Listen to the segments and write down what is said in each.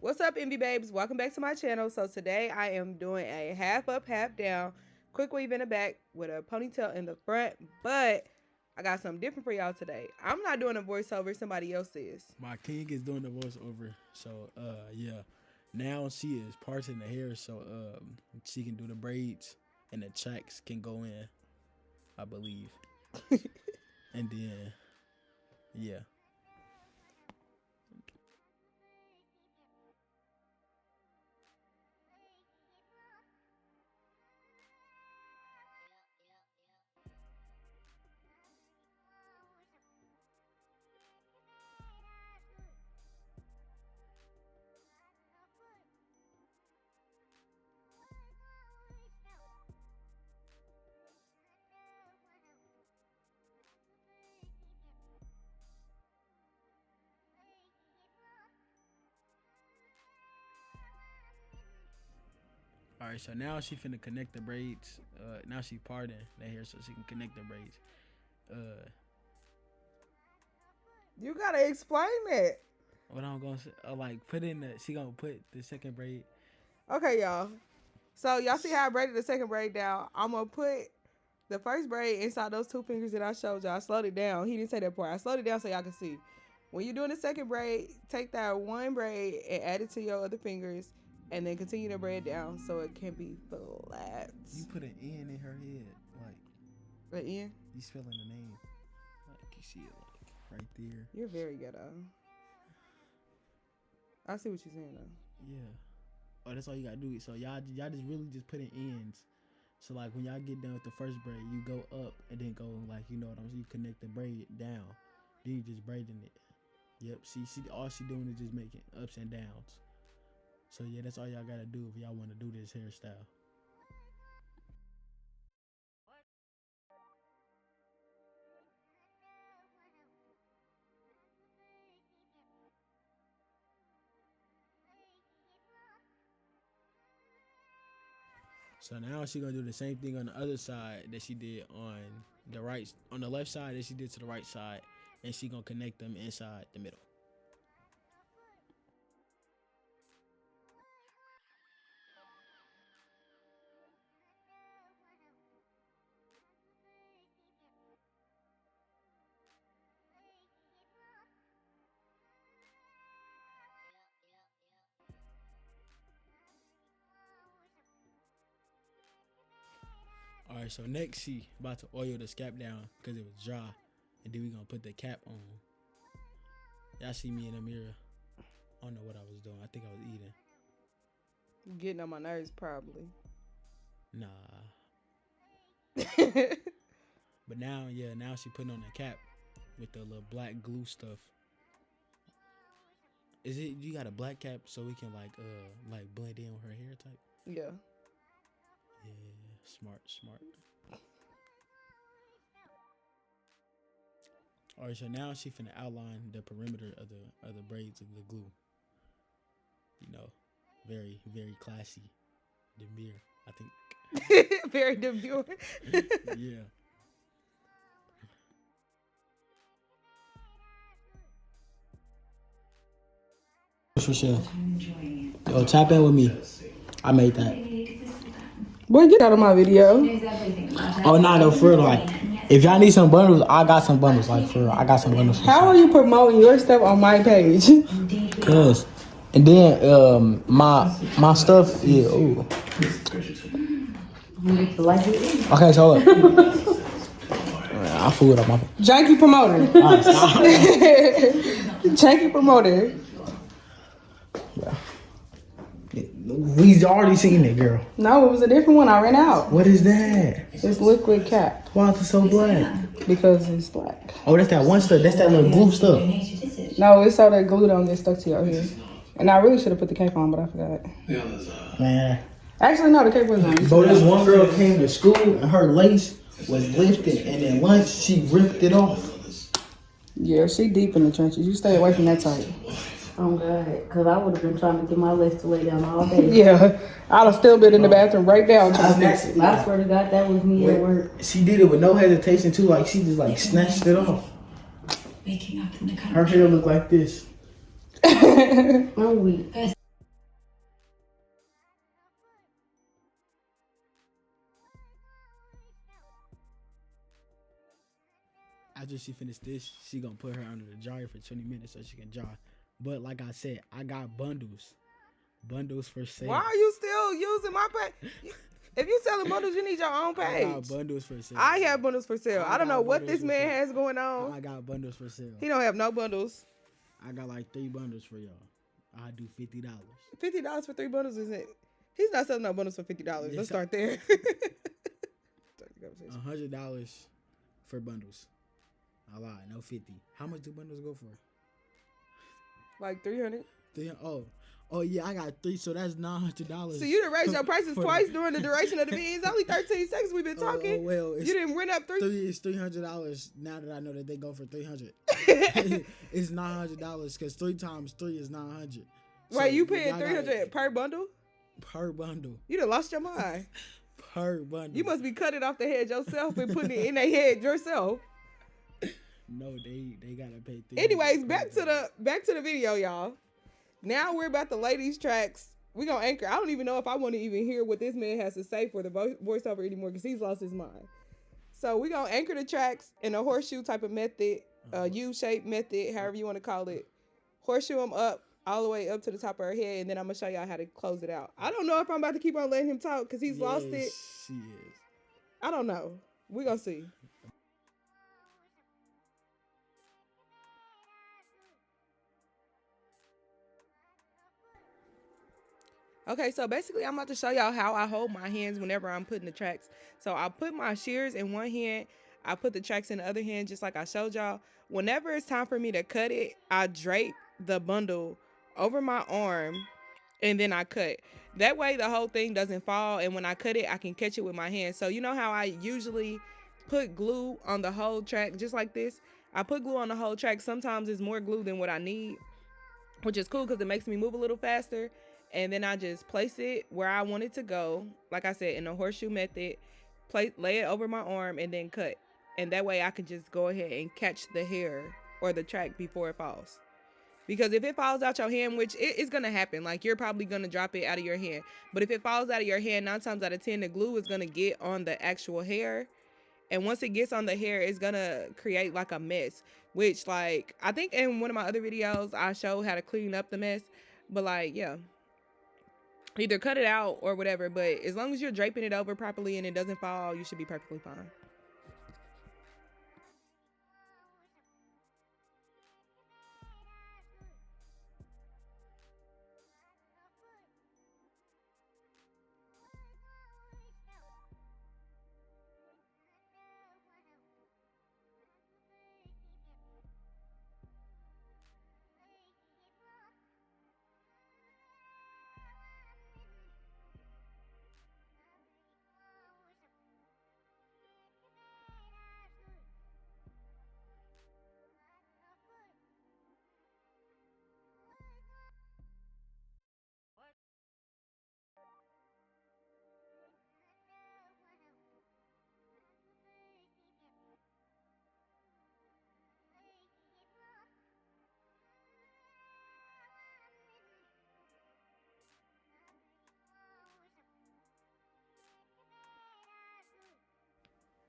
What's up, MB babes? Welcome back to my channel. So today I am doing a half up, half down, quick weave in the back with a ponytail in the front. But I got something different for y'all today. I'm not doing a voiceover, somebody else is. My king is doing the voiceover. So yeah. Now she is parting the hair so she can do the braids and the checks can go in, I believe. And then yeah. All right, so now she finna connect the braids. Now she parting the hair so she can connect the braids. You gotta explain that. What I'm gonna say, like put in the, she gonna put the second braid. Okay, y'all. So y'all see how I braided the second braid down? I'm gonna put the first braid inside those two fingers that I showed y'all. I slowed it down. He didn't say that part. I slowed it down so y'all can see. When you're doing the second braid, take that one braid and add it to your other fingers, and then continue to braid down so it can be flat. You put an N in her head, like An N? you spelling the name, like you see it like right there. You're very ghetto. I see what you're saying though. Yeah. Oh, that's all you gotta do. So y'all just really just put in ends. So like when y'all get done with the first braid, you go up and then go like, you know what I'm saying, you connect the braid down. Then you just braiding it. Yep. See, all she doing is just making ups and downs. So yeah, that's all y'all gotta do if y'all want to do this hairstyle. So now she gonna do the same thing on the other side that she did on the left side that she did to the right side, and she gonna connect them inside the middle. All right, so next she about to oil the scalp down because it was dry, and then we gonna put the cap on. Y'all see me in the mirror. I don't know what I was doing. I think I was eating. Getting on my nerves, probably. Nah. But now, yeah, now she putting on the cap with the little black glue stuff. Is it you got a black cap so we can like blend in with her hair type? Yeah. Yeah, smart. All right, so now she finna outline the perimeter of the braids of the glue. You know, very classy, demure. I think. Very demure. Yeah. For sure. Yo, tap in with me. I made that. Boy, get out of my video. Oh, nah, no, for real, like, if y'all need some bundles, I got some bundles, like, for real, I got some bundles. How are you promoting your stuff on my page? Cause, and then, my stuff, yeah, ooh. Okay, so look. I fooled up my phone. Janky promoter. Alright, stop. Janky promoter. Yeah. We already seen it, girl. No, it was a different one. I ran out. What is that? It's liquid cap. Why is it so black? Because it's black. Oh, that's that one stuff. That's that little glue stuff. No, it's so that glue don't get stuck to your hair. And I really should have put the cape on, but I forgot. Man. Actually, no, the cape was on. Bro, this one girl came to school and her lace was lifted, and then once she ripped it off. Yeah, she deep in the trenches. You stay away from that type. Oh God, because I would have been trying to get my legs to lay down all day. Yeah, I'd have still been in the bathroom right now trying to fix it. I swear to God, that was me at work. She did it with no hesitation too. Like she just like snatched it off. Waking up in the country. Her hair looked like this. I'm weak. after she finished this, she gonna put her under the dryer for 20 minutes so she can dry. But like I said, I got bundles for sale. Why are you still using my page? If you selling bundles, you need your own I page. got bundles for sale. I have bundles for sale. I don't know what this man has going on. I got bundles for sale. He don't have no bundles. I got like 3 bundles for y'all. I do $50. $50 for 3 bundles isn't. He's not selling no bundles for $50. Yes, Let's start there. $100 for bundles. I lied. No 50. How much do bundles go for? Like 300. Oh yeah, I got 3, so that's $900. So you done raised your prices twice during the duration of the video. It's only 13 seconds we've been talking. Well, you didn't rent up It's $300 now that I know that they go for $300. It's $900 because 3 times 3 is $900. Wait, you paying $300 per bundle? Per bundle. You done lost your mind. Per bundle. You must be cutting off the head yourself and putting it in their head yourself. No, they gotta pay. Anyways, back to the video, y'all. Now we're about to lay these tracks. We gonna anchor. I don't even know if I want to even hear what this man has to say for the voiceover anymore because he's lost his mind. So we gonna anchor the tracks in a horseshoe type of method, U-shaped method, however you want to call it. Horseshoe them up all the way up to the top of her head, and then I'm gonna show y'all how to close it out. I don't know if I'm about to keep on letting him talk because he's lost it. She is. I don't know. We gonna see. Okay, so basically I'm about to show y'all how I hold my hands whenever I'm putting the tracks. So I put my shears in one hand, I put the tracks in the other hand, just like I showed y'all. Whenever it's time for me to cut it, I drape the bundle over my arm and then I cut. That way the whole thing doesn't fall, and when I cut it, I can catch it with my hand. So you know how I usually put glue on the whole track, just like this? I put glue on the whole track. Sometimes it's more glue than what I need, which is cool because it makes me move a little faster. And then I just place it where I want it to go. Like I said, in a horseshoe method, lay it over my arm and then cut. And that way I can just go ahead and catch the hair or the track before it falls. Because if it falls out your hand, which it's going to happen, like you're probably going to drop it out of your hand. But if it falls out of your hand, 9 times out of 10, the glue is going to get on the actual hair. And once it gets on the hair, it's going to create like a mess. Which, like, I think in one of my other videos, I showed how to clean up the mess. But, like, yeah. Either cut it out or whatever, but as long as you're draping it over properly and it doesn't fall, you should be perfectly fine.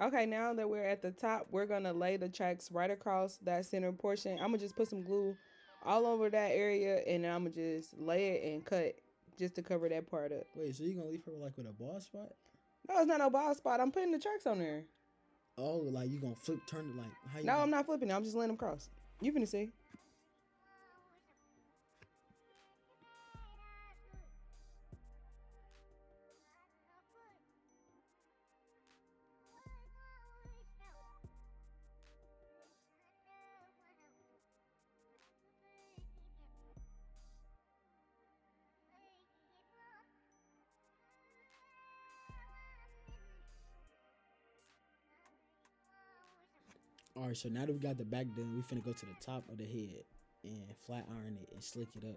Okay, now that we're at the top, we're going to lay the tracks right across that center portion. I'm going to just put some glue all over that area, and then I'm going to just lay it and cut just to cover that part up. Wait, so you going to leave her like with a bald spot? No, it's not no bald spot. I'm putting the tracks on there. Oh, like you going to turn it like... How you No, I'm not flipping it. I'm just letting them cross. You finna see. All right, so now that we got the back done, we finna go to the top of the head and flat iron it and slick it up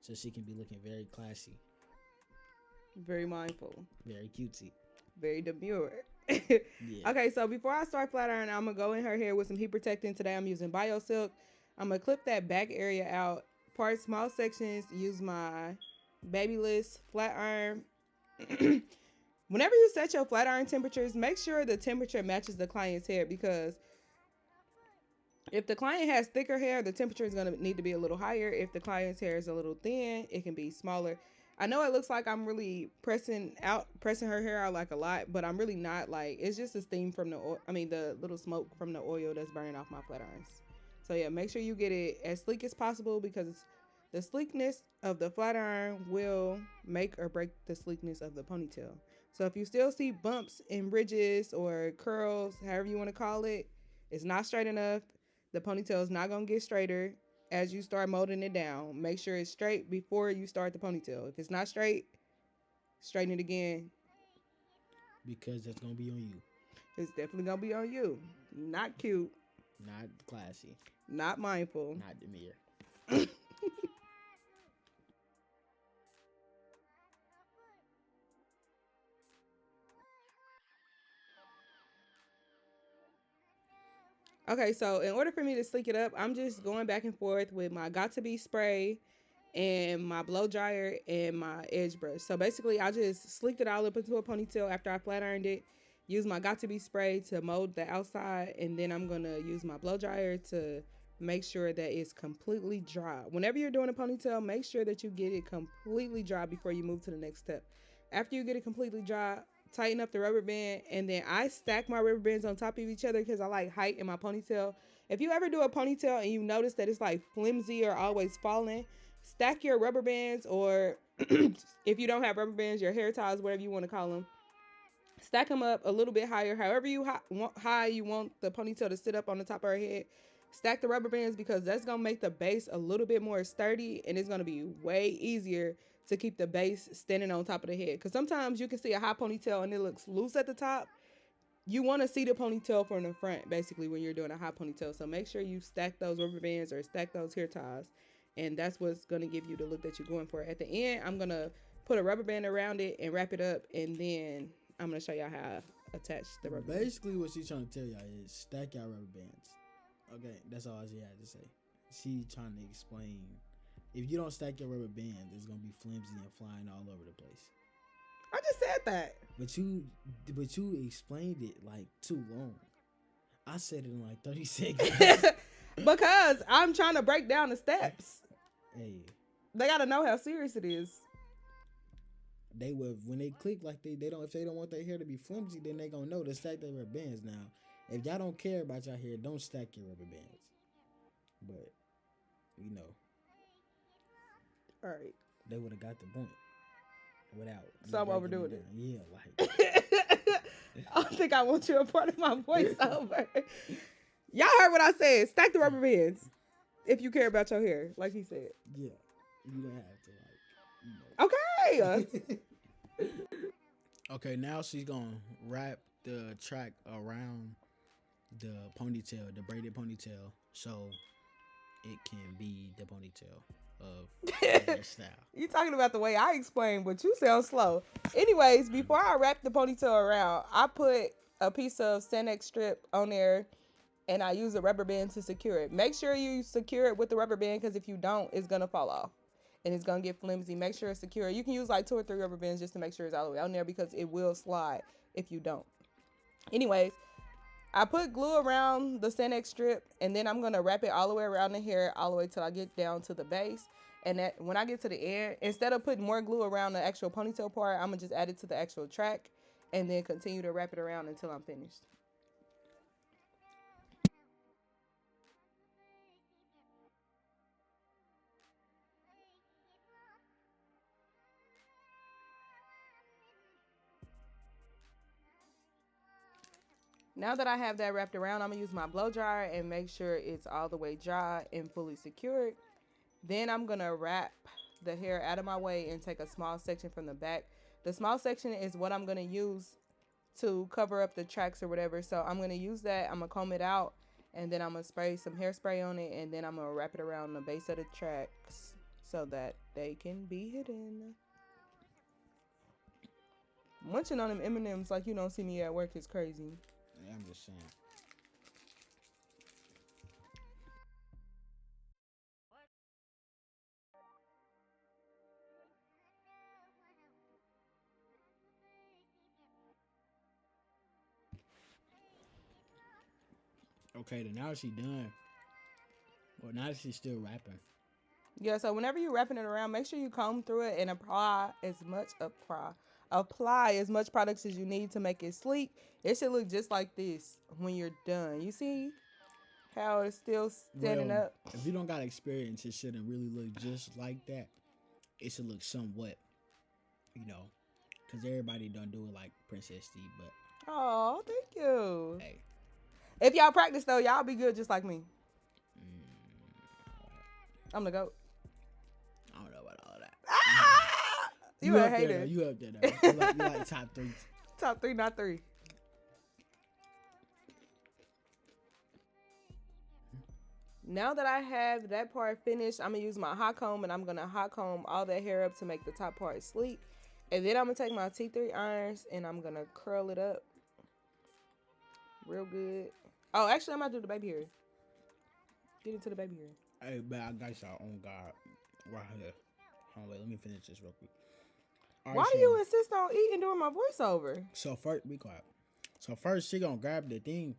so she can be looking very classy. Very mindful. Very cutesy. Very demure. Yeah. Okay, so before I start flat ironing, I'm going to go in her hair with some heat protectant. Today I'm using Bio Silk. I'm going to clip that back area out. Part small sections, use my Babyliss flat iron. Whenever you set your flat iron temperatures, make sure the temperature matches the client's hair, because If the client has thicker hair, the temperature is going to need to be a little higher. If the client's hair is a little thin, it can be smaller. I know it looks like I'm really pressing her hair out like a lot, but I'm really not. Like, it's just the steam from the oil, I mean the little smoke from the oil that's burning off my flat irons. So yeah, make sure you get it as sleek as possible because the sleekness of the flat iron will make or break the sleekness of the ponytail. So if you still see bumps and ridges or curls, however you want to call it, it's not straight enough. The ponytail is not going to get straighter as you start molding it down. Make sure it's straight before you start the ponytail. If it's not straight, straighten it again. Because that's gonna be on you. It's definitely going to be on you. Not cute. Not classy. Not mindful. Not demure. Okay, so in order for me to sleek it up, I'm just going back and forth with my Got To Be spray and my blow dryer and my edge brush. So basically, I just sleeked it all up into a ponytail after I flat ironed it. Use my Got To Be spray to mold the outside, and then I'm gonna use my blow dryer to make sure that it's completely dry. Whenever you're doing a ponytail, make sure that you get it completely dry before you move to the next step. After you get it completely dry, tighten up the rubber band, and then I stack my rubber bands on top of each other because I like height in my ponytail. If you ever do a ponytail and you notice that it's like flimsy or always falling, stack your rubber bands, or if you don't have rubber bands, your hair ties, whatever you want to call them, stack them up a little bit higher, however high you want the ponytail to sit up on the top of her head. Stack the rubber bands because that's going to make the base a little bit more sturdy, and it's going to be way easier to keep the base standing on top of the head. Because sometimes you can see a high ponytail and it looks loose at the top. You want to see the ponytail from the front, basically, when you're doing a high ponytail. So make sure you stack those rubber bands or stack those hair ties. And that's what's going to give you the look that you're going for. At the end, I'm going to put a rubber band around it and wrap it up. And then I'm going to show y'all how I attach the rubber band. Basically, what she's trying to tell y'all is stack y'all rubber bands. Okay, that's all she had to say. She trying to explain. If you don't stack your rubber bands, it's going to be flimsy and flying all over the place. I just said that. But you explained it like too long. I said it in like 30 seconds. Because I'm trying to break down the steps. Hey. They gotta know how serious it is. They will, when they click like they don't, if they don't want their hair to be flimsy, then they gonna know to stack their rubber bands. Now, if y'all don't care about y'all hair, don't stack your rubber bands. But you know, all right, they would have got the point without. So I'm overdoing it. Yeah, like. I don't think I want you a part of my voiceover. Y'all heard what I said. Stack the rubber bands if you care about your hair, like he said. Yeah, you don't have Okay. to Okay, now she's gonna wrap the track around the ponytail, the braided ponytail, so it can be the ponytail of hairstyle. You talking about the way I explain, but you sound slow. Anyways, before I wrap the ponytail around, I put a piece of Sanex strip on there, and I use a rubber band to secure it. Make sure you secure it with the rubber band, because if you don't, it's gonna fall off and it's gonna get flimsy. Make sure it's secure. You can use like 2 or 3 rubber bands just to make sure it's all the way on there, because it will slide if you don't. Anyways, I put glue around the Sanex strip, and then I'm gonna wrap it all the way around the hair, all the way till I get down to the base. And that, when I get to the end, instead of putting more glue around the actual ponytail part, I'm gonna just add it to the actual track and then continue to wrap it around until I'm finished. Now that I have that wrapped around, I'm gonna use my blow dryer and make sure it's all the way dry and fully secured. Then I'm gonna wrap the hair out of my way and take a small section from the back. The small section is what I'm gonna use to cover up the tracks or whatever. So I'm gonna use that. I'm gonna comb it out, and then I'm gonna spray some hairspray on it, and then I'm gonna wrap it around the base of the tracks so that they can be hidden. Munching on them M&Ms like you don't see me at work is crazy. Yeah, I'm just saying. Okay, then now she done Well, now she's still rapping. Yeah, so whenever you're wrapping it around, make sure you comb through it and apply as much products as you need to make it sleek. It should look just like this when you're done. You see how it's still standing Well, up? if you don't got experience, it shouldn't really look just like that. It should look somewhat, you know, because everybody don't do it like Princess T. But Oh, thank you. hey, If y'all practice though, y'all be good just like me. I'm the GOAT. I don't know about all that. Ah! You a up there, hater. though. You up there, though. You like top 3. Top 3, not 3. Now that I have that part finished, I'm going to use my hot comb and I'm going to hot comb all that hair up to make the top part sleek. And then I'm going to take my T3 irons and I'm going to curl it up real good. Oh, actually, I'm going to do the baby hair. Get into the baby hair. Hey, man, I got y'all on God right here. Hold on, wait, let me finish this real quick. All right, Why do you insist on eating during my voiceover? So first, be quiet. So first, she gonna grab the thing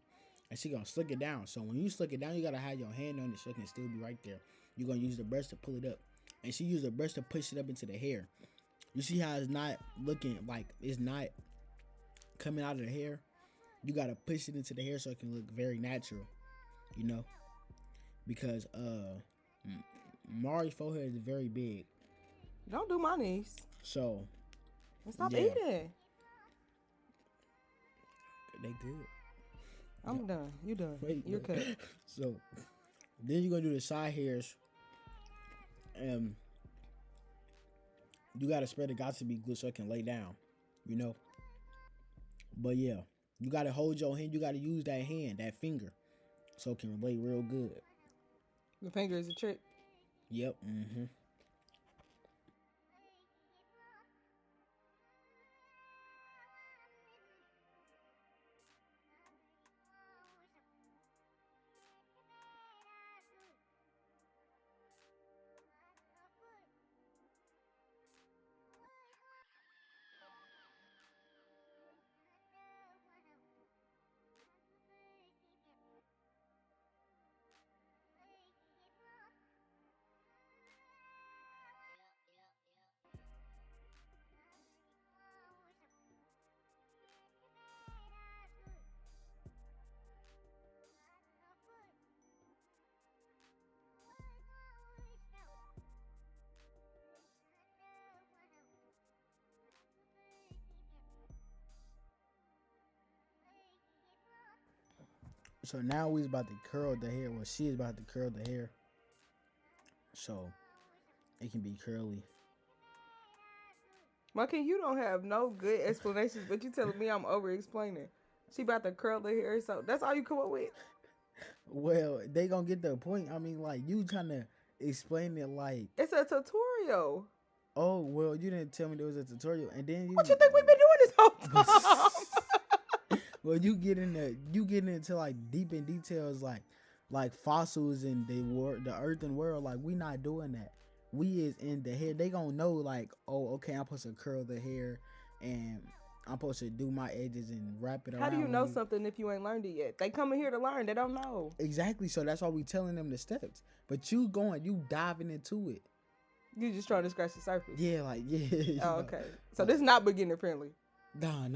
and she gonna slick it down. So when you slick it down, you gotta have your hand on it so it can still be right there. You're gonna use the brush to pull it up, and she used the brush to push it up into the hair. You see how it's not looking like it's not coming out of the hair? You gotta push it into the hair so it can look very natural, you know. Because Mari's forehead is very big. Don't do my knees. So And stop yeah. eating. They good. I'm done. You done. Wait, You're cut. So then you're gonna do the side hairs. You gotta spread it, got to be good so it can lay down, you know. But yeah, you gotta hold your hand. You gotta use that hand, that finger, so it can lay real good. The finger is a trick. Yep. Mm-hmm. So now we's about to curl the hair. Well, she is about to curl the hair, so it can be curly. Marky, you don't have no good explanations, but you telling me I'm over explaining. She about to curl the hair, so that's all you come up with? Well, they gonna get the point. I mean, like, you trying to explain it like, It's a tutorial. oh, well, you didn't tell me there was a tutorial, and then What you think we've been doing this whole time? well, you get into like deep in details, like fossils and the earth and world. Like, we not doing that. We is in the hair. They gonna know, like, oh, okay, I'm supposed to curl the hair, and I'm supposed to do my edges and wrap it around. How do you know something if you ain't learned it yet? They coming here to learn. They don't know. Exactly. So that's why we telling them the steps. But you diving into it. You just trying to scratch the surface. Yeah, like, yeah. Oh, okay. So this is not beginner friendly. Nah.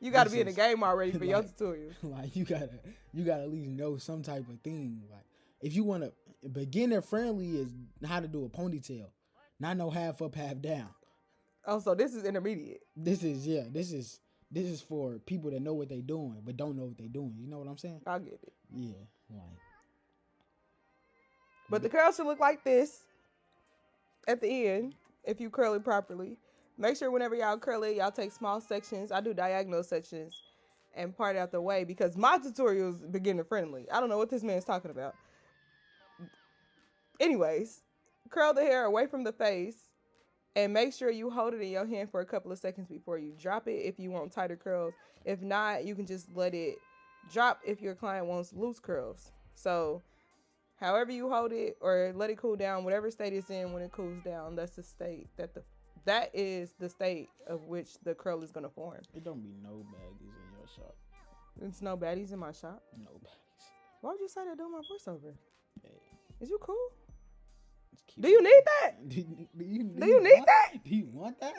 You got to be in the game already for your like, tutorial. Like, you gotta at least know some type of thing. Like, if you want to, beginner friendly is how to do a ponytail, not no half up, half down. Oh, so this is intermediate. This is for people that know what they doing but don't know what they doing. You know what I'm saying? I get it. Yeah, like. But the curl should look like this at the end if you curl it properly. Make sure whenever y'all curl it, y'all take small sections. I do diagonal sections and part out the way because my tutorial is beginner friendly. I don't know what this man's talking about. Anyways, curl the hair away from the face and make sure you hold it in your hand for a couple of seconds before you drop it if you want tighter curls. If not, you can just let it drop if your client wants loose curls. So however you hold it or let it cool down, whatever state it's in when it cools down, that's the state that is the state of which the curl is gonna form. It don't be no baddies in your shop. There's no baddies in my shop. No baddies. Why would you say that doing my voiceover? Is you cool? Let's keep Do you it- need that? Do Do you need want, that? Do you want that?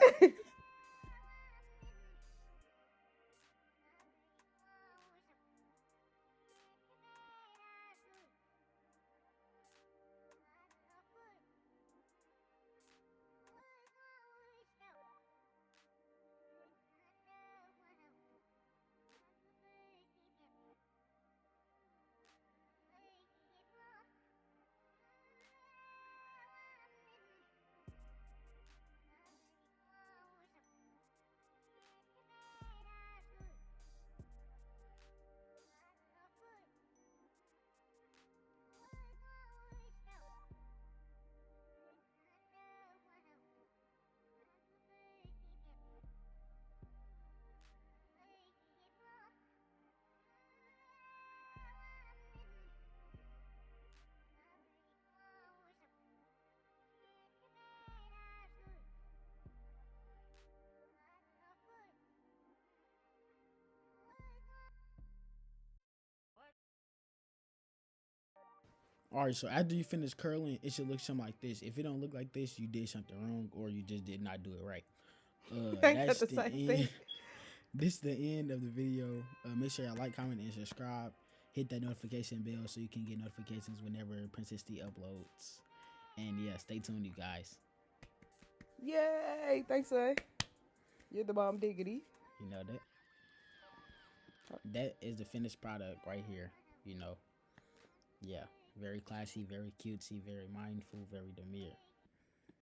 All right, so after you finish curling, it should look something like this. If it don't look like this, you did something wrong or you just did not do it right. Ain't That's that the the same end. thing? This is the end of the video. Make sure y'all like, comment, and subscribe. Hit that notification bell so you can get notifications whenever Princess T uploads. And yeah, stay tuned, you guys. Yay! Thanks, son. You're the bomb diggity. You know that. That is the finished product right here. You know. Yeah. Very classy, very cutesy, very mindful, very demure.